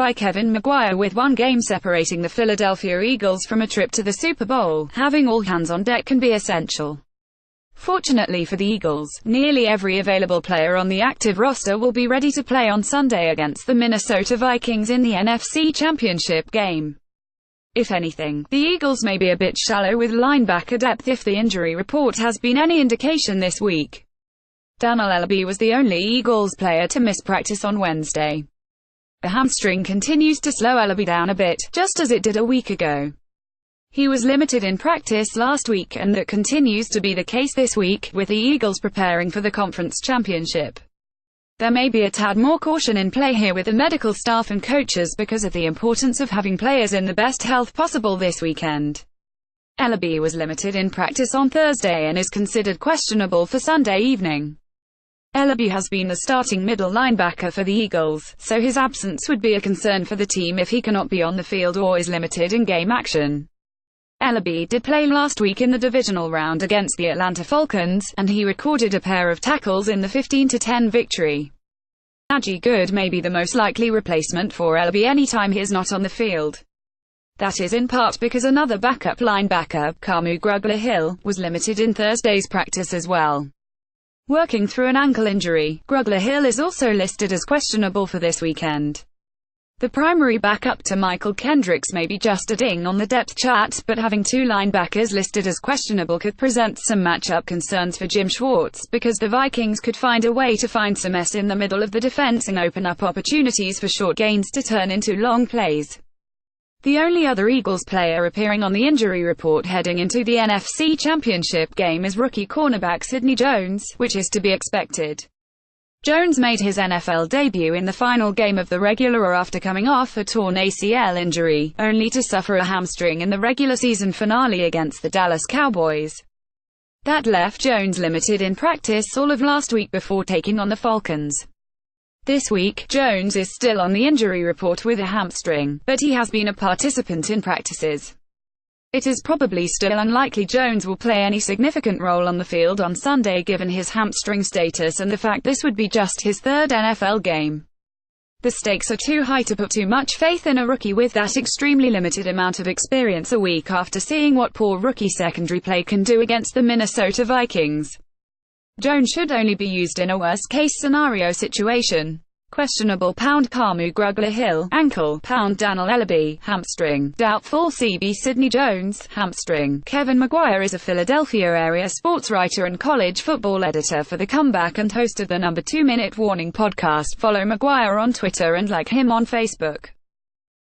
by Kevin Maguire, with one game separating the Philadelphia Eagles from a trip to the Super Bowl. Having all hands on deck can be essential. Fortunately for the Eagles, nearly every available player on the active roster will be ready to play on Sunday against the Minnesota Vikings in the NFC Championship game. If anything, the Eagles may be a bit shallow with linebacker depth if the injury report has been any indication this week. Daniel Ellerbe was the only Eagles player to miss practice on Wednesday. A hamstring continues to slow Ellerbe down a bit, just as it did a week ago. He was limited in practice last week, and that continues to be the case this week, with the Eagles preparing for the conference championship. There may be a tad more caution in play here with the medical staff and coaches because of the importance of having players in the best health possible this weekend. Ellerbe was limited in practice on Thursday and is considered questionable for Sunday evening. Ellerbe has been the starting middle linebacker for the Eagles, so his absence would be a concern for the team if he cannot be on the field or is limited in game action. Ellerbe did play last week in the divisional round against the Atlanta Falcons, and he recorded a pair of tackles in the 15-10 victory. Najee Goode may be the most likely replacement for Ellerbe anytime he is not on the field. That is in part because another backup linebacker, Kamu Grugier-Hill, was limited in Thursday's practice as well. Working through an ankle injury, Grugier-Hill is also listed as questionable for this weekend. The primary backup to Michael Kendricks may be just a ding on the depth chart, but having two linebackers listed as questionable could present some matchup concerns for Jim Schwartz, because the Vikings could find a way to find some mess in the middle of the defense and open up opportunities for short gains to turn into long plays. The only other Eagles player appearing on the injury report heading into the NFC Championship game is rookie cornerback Sidney Jones, which is to be expected. Jones made his NFL debut in the final game of the regular after coming off a torn ACL injury, only to suffer a hamstring in the regular season finale against the Dallas Cowboys. That left Jones limited in practice all of last week before taking on the Falcons. This week, Jones is still on the injury report with a hamstring, but he has been a participant in practices. It is probably still unlikely Jones will play any significant role on the field on Sunday given his hamstring status and the fact this would be just his third NFL game. The stakes are too high to put too much faith in a rookie with that extremely limited amount of experience a week after seeing what poor rookie secondary play can do against the Minnesota Vikings. Jones should only be used in a worst-case scenario situation. Questionable: pound Kamu Grugier-Hill, ankle; pound Daniel Ellerbe, hamstring; doubtful CB Sidney Jones, hamstring. Kevin Maguire is a Philadelphia area sports writer and college football editor for The Comeback and host of the No. 2 Minute Warning podcast. Follow Maguire on Twitter and like him on Facebook.